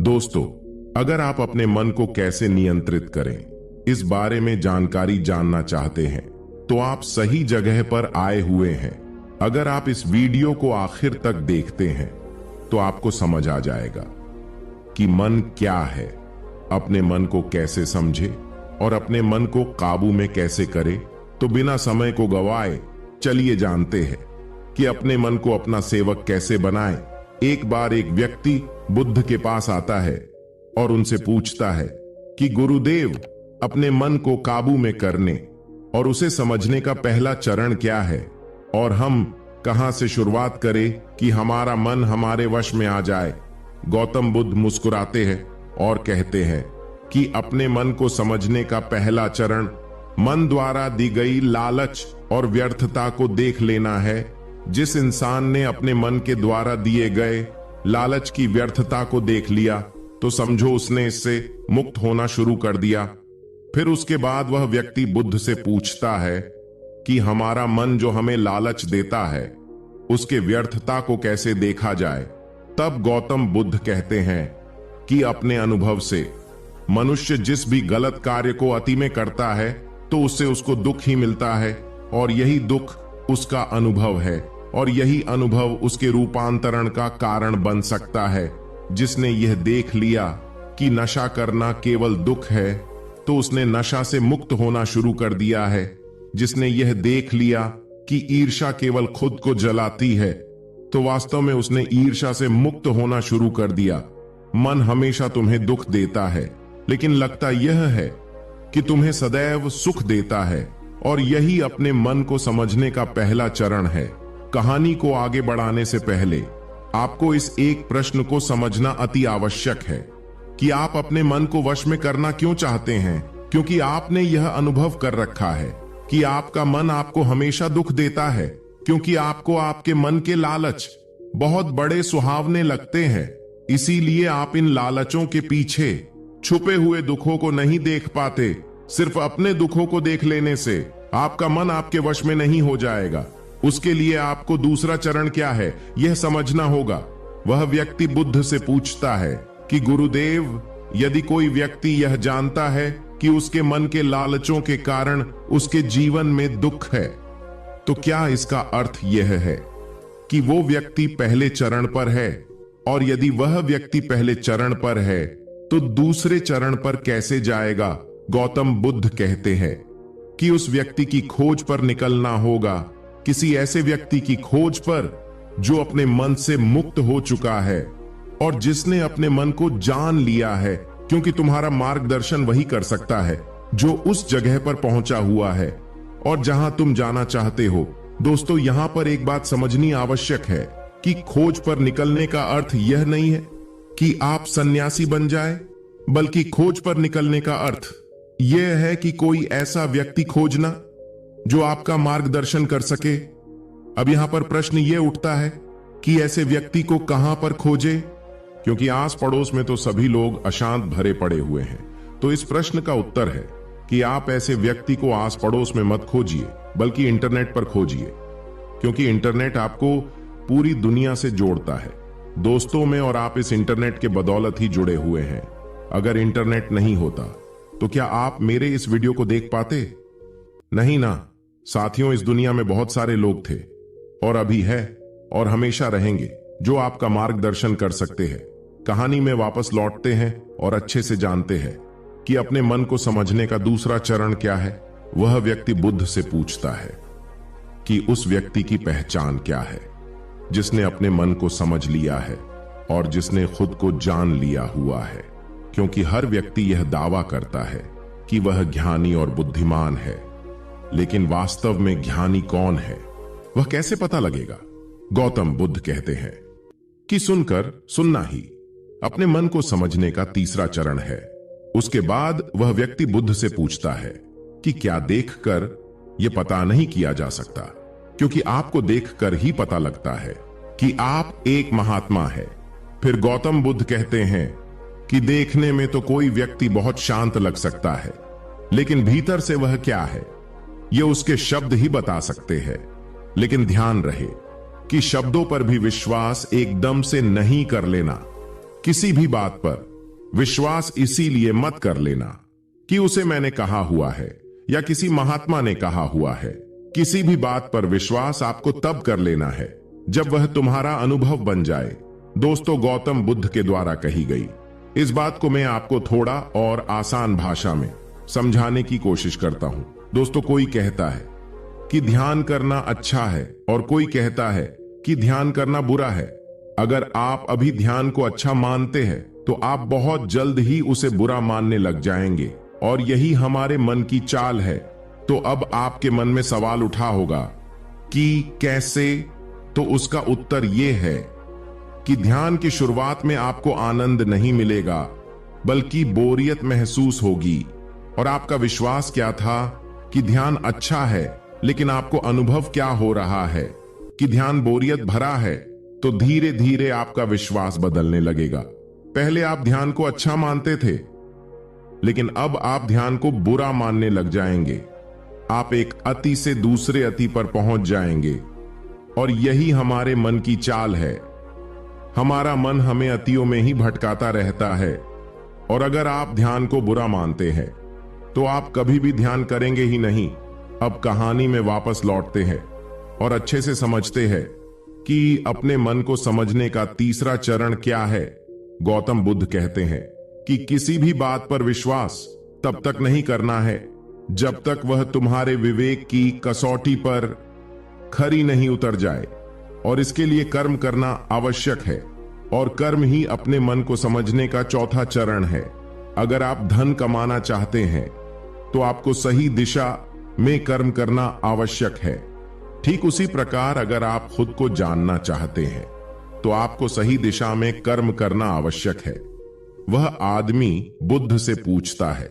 दोस्तों, अगर आप अपने मन को कैसे नियंत्रित करें, इस बारे में जानकारी जानना चाहते हैं तो आप सही जगह पर आए हुए हैं। अगर आप इस वीडियो को आखिर तक देखते हैं तो आपको समझ आ जाएगा कि मन क्या है, अपने मन को कैसे समझे और अपने मन को काबू में कैसे करे। तो बिना समय को गवाए चलिए जानते हैं कि अपने मन को अपना सेवक कैसे बनाएं। एक बार एक व्यक्ति बुद्ध के पास आता है और उनसे पूछता है कि गुरुदेव, अपने मन को काबू में करने और उसे समझने का पहला चरण क्या है और हम कहां से शुरुआत करें कि हमारा मन हमारे वश में आ जाए। गौतम बुद्ध मुस्कुराते हैं और कहते हैं कि अपने मन को समझने का पहला चरण मन द्वारा दी गई लालच और व्यर्थता को देख लेना है। जिस इंसान ने अपने मन के द्वारा दिए गए लालच की व्यर्थता को देख लिया तो समझो उसने इससे मुक्त होना शुरू कर दिया। फिर उसके बाद वह व्यक्ति बुद्ध से पूछता है कि हमारा मन जो हमें लालच देता है उसके व्यर्थता को कैसे देखा जाए। तब गौतम बुद्ध कहते हैं कि अपने अनुभव से मनुष्य जिस भी गलत कार्य को अति में करता है तो उससे उसको दुख ही मिलता है और यही दुख उसका अनुभव है और यही अनुभव उसके रूपांतरण का कारण बन सकता है। जिसने यह देख लिया कि नशा करना केवल दुख है तो उसने नशा से मुक्त होना शुरू कर दिया है। जिसने यह देख लिया कि ईर्ष्या केवल खुद को जलाती है तो वास्तव में उसने ईर्ष्या से मुक्त होना शुरू कर दिया। मन हमेशा तुम्हें दुख देता है, लेकिन लगता यह है कि तुम्हें सदैव सुख देता है और यही अपने मन को समझने का पहला चरण है। कहानी को आगे बढ़ाने से पहले आपको इस एक प्रश्न को समझना अति आवश्यक है कि आप अपने मन को वश में करना क्यों चाहते हैं। क्योंकि आपने यह अनुभव कर रखा है कि आपका मन आपको हमेशा दुख देता है, क्योंकि आपको आपके मन के लालच बहुत बड़े सुहावने लगते हैं। इसीलिए आप इन लालचों के पीछे छुपे हुए दुखों को नहीं देख पाते। सिर्फ अपने दुखों को देख लेने से आपका मन आपके वश में नहीं हो जाएगा। उसके लिए आपको दूसरा चरण क्या है यह समझना होगा। वह व्यक्ति बुद्ध से पूछता है कि गुरुदेव, यदि कोई व्यक्ति यह जानता है कि उसके मन के लालचों के कारण उसके जीवन में दुख है, तो क्या इसका अर्थ यह है कि वो व्यक्ति पहले चरण पर है? और यदि वह व्यक्ति पहले चरण पर है तो दूसरे चरण पर कैसे जाएगा? गौतम बुद्ध कहते हैं कि उस व्यक्ति की खोज पर निकलना होगा, किसी ऐसे व्यक्ति की खोज पर जो अपने मन से मुक्त हो चुका है और जिसने अपने मन को जान लिया है। क्योंकि तुम्हारा मार्गदर्शन वही कर सकता है जो उस जगह पर पहुंचा हुआ है और जहां तुम जाना चाहते हो। दोस्तों, यहां पर एक बात समझनी आवश्यक है कि खोज पर निकलने का अर्थ यह नहीं है कि आप सन्यासी बन जाए, बल्कि खोज पर निकलने का अर्थ यह है कि कोई ऐसा व्यक्ति खोजना जो आपका मार्गदर्शन कर सके। अब यहां पर प्रश्न यह उठता है कि ऐसे व्यक्ति को कहां पर खोजे, क्योंकि आस पड़ोस में तो सभी लोग अशांत भरे पड़े हुए हैं। तो इस प्रश्न का उत्तर है कि आप ऐसे व्यक्ति को आस पड़ोस में मत खोजिए, बल्कि इंटरनेट पर खोजिए। क्योंकि इंटरनेट आपको पूरी दुनिया से जोड़ता है दोस्तों में, और आप इस इंटरनेट के बदौलत ही जुड़े हुए हैं। अगर इंटरनेट नहीं होता तो क्या आप मेरे इस वीडियो को देख पाते? नहीं ना। साथियों, इस दुनिया में बहुत सारे लोग थे और अभी है और हमेशा रहेंगे जो आपका मार्गदर्शन कर सकते हैं। कहानी में वापस लौटते हैं और अच्छे से जानते हैं कि अपने मन को समझने का दूसरा चरण क्या है। वह व्यक्ति बुद्ध से पूछता है कि उस व्यक्ति की पहचान क्या है जिसने अपने मन को समझ लिया है और जिसने खुद को जान लिया हुआ है। क्योंकि हर व्यक्ति यह दावा करता है कि वह ज्ञानी और बुद्धिमान है, लेकिन वास्तव में ज्ञानी कौन है वह कैसे पता लगेगा? गौतम बुद्ध कहते हैं कि सुनकर सुनना ही अपने मन को समझने का तीसरा चरण है। उसके बाद वह व्यक्ति बुद्ध से पूछता है कि क्या देखकर यह पता नहीं किया जा सकता? क्योंकि आपको देखकर ही पता लगता है कि आप एक महात्मा है। फिर गौतम बुद्ध कहते हैं कि देखने में तो कोई व्यक्ति बहुत शांत लग सकता है, लेकिन भीतर से वह क्या है यह उसके शब्द ही बता सकते हैं। लेकिन ध्यान रहे कि शब्दों पर भी विश्वास एकदम से नहीं कर लेना। किसी भी बात पर विश्वास इसीलिए मत कर लेना कि उसे मैंने कहा हुआ है या किसी महात्मा ने कहा हुआ है। किसी भी बात पर विश्वास आपको तब कर लेना है जब वह तुम्हारा अनुभव बन जाए। दोस्तों, गौतम बुद्ध के द्वारा कही गई इस बात को मैं आपको थोड़ा और आसान भाषा में समझाने की कोशिश करता हूं। दोस्तों, कोई कहता है कि ध्यान करना अच्छा है और कोई कहता है कि ध्यान करना बुरा है। अगर आप अभी ध्यान को अच्छा मानते हैं तो आप बहुत जल्द ही उसे बुरा मानने लग जाएंगे, और यही हमारे मन की चाल है। तो अब आपके मन में सवाल उठा होगा कि कैसे? तो उसका उत्तर यह है कि ध्यान की शुरुआत में आपको आनंद नहीं मिलेगा, बल्कि बोरियत महसूस होगी। और आपका विश्वास क्या था कि ध्यान अच्छा है, लेकिन आपको अनुभव क्या हो रहा है कि ध्यान बोरियत भरा है। तो धीरे धीरे आपका विश्वास बदलने लगेगा। पहले आप ध्यान को अच्छा मानते थे, लेकिन अब आप ध्यान को बुरा मानने लग जाएंगे। आप एक अति से दूसरे अति पर पहुंच जाएंगे, और यही हमारे मन की चाल है। हमारा मन हमें अतियों में ही भटकाता रहता है, और अगर आप ध्यान को बुरा मानते हैं तो आप कभी भी ध्यान करेंगे ही नहीं। अब कहानी में वापस लौटते हैं और अच्छे से समझते हैं कि अपने मन को समझने का तीसरा चरण क्या है। गौतम बुद्ध कहते हैं कि किसी भी बात पर विश्वास तब तक नहीं करना है जब तक वह तुम्हारे विवेक की कसौटी पर खरी नहीं उतर जाए, और इसके लिए कर्म करना आवश्यक है, और कर्म ही अपने मन को समझने का चौथा चरण है। अगर आप धन कमाना चाहते हैं तो आपको सही दिशा में कर्म करना आवश्यक है। ठीक उसी प्रकार अगर आप खुद को जानना चाहते हैं तो आपको सही दिशा में कर्म करना आवश्यक है। वह आदमी बुद्ध से पूछता है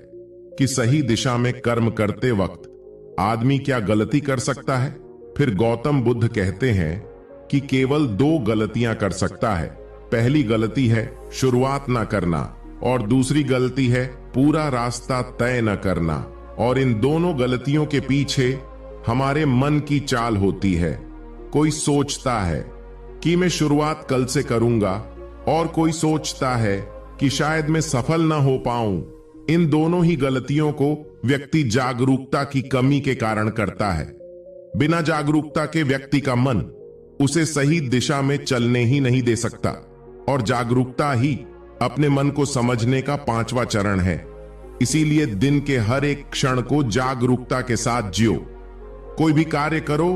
कि सही दिशा में कर्म करते वक्त आदमी क्या गलती कर सकता है? फिर गौतम बुद्ध कहते हैं कि केवल 2 गलतियां कर सकता है। पहली गलती है शुरुआत ना करना, और दूसरी गलती है पूरा रास्ता तय न करना। और इन दोनों गलतियों के पीछे हमारे मन की चाल होती है। कोई सोचता है कि मैं शुरुआत कल से करूंगा, और कोई सोचता है कि शायद मैं सफल ना हो पाऊं। इन दोनों ही गलतियों को व्यक्ति जागरूकता की कमी के कारण करता है। बिना जागरूकता के व्यक्ति का मन उसे सही दिशा में चलने ही नहीं दे सकता, और जागरूकता ही अपने मन को समझने का 5वां चरण है। इसीलिए दिन के हर एक क्षण को जागरूकता के साथ जियो। कोई भी कार्य करो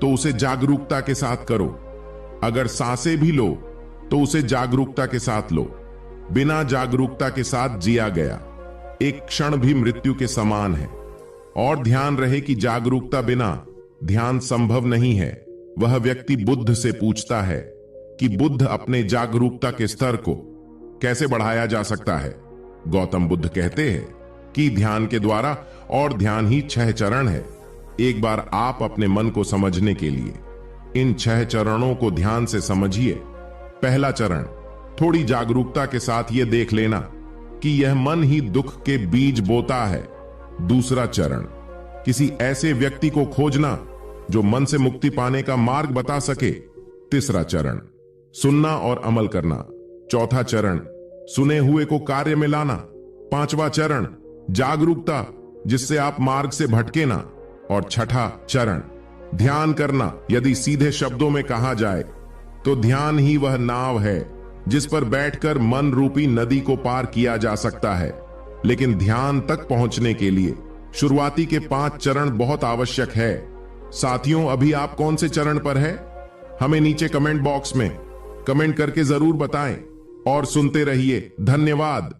तो उसे जागरूकता के साथ करो। अगर सांसें भी लो तो उसे जागरूकता के साथ लो। बिना जागरूकता के साथ जिया गया एक क्षण भी मृत्यु के समान है। और ध्यान रहे कि जागरूकता बिना ध्यान संभव नहीं है। वह व्यक्ति बुद्ध से पूछता है कि बुद्ध अपने जागरूकता के स्तर को कैसे बढ़ाया जा सकता है। गौतम बुद्ध कहते हैं कि ध्यान के द्वारा, और ध्यान ही 6 चरण है। एक बार आप अपने मन को समझने के लिए इन 6 चरणों को ध्यान से समझिए। पहला चरण, थोड़ी जागरूकता के साथ यह देख लेना कि यह मन ही दुख के बीज बोता है। दूसरा चरण, किसी ऐसे व्यक्ति को खोजना जो मन से मुक्ति पाने का मार्ग बता सके। तीसरा चरण, सुनना और अमल करना। चौथा चरण, सुने हुए को कार्य में लाना। 5वां चरण, जागरूकता जिससे आप मार्ग से भटके ना। और छठा चरण, ध्यान करना। यदि सीधे शब्दों में कहा जाए तो ध्यान ही वह नाव है जिस पर बैठकर मन रूपी नदी को पार किया जा सकता है। लेकिन ध्यान तक पहुंचने के लिए शुरुआती के 5 चरण बहुत आवश्यक है। साथियों, अभी आप कौन से चरण पर है? हमें नीचे कमेंट बॉक्स में कमेंट करके जरूर बताएं, और सुनते रहिए। धन्यवाद।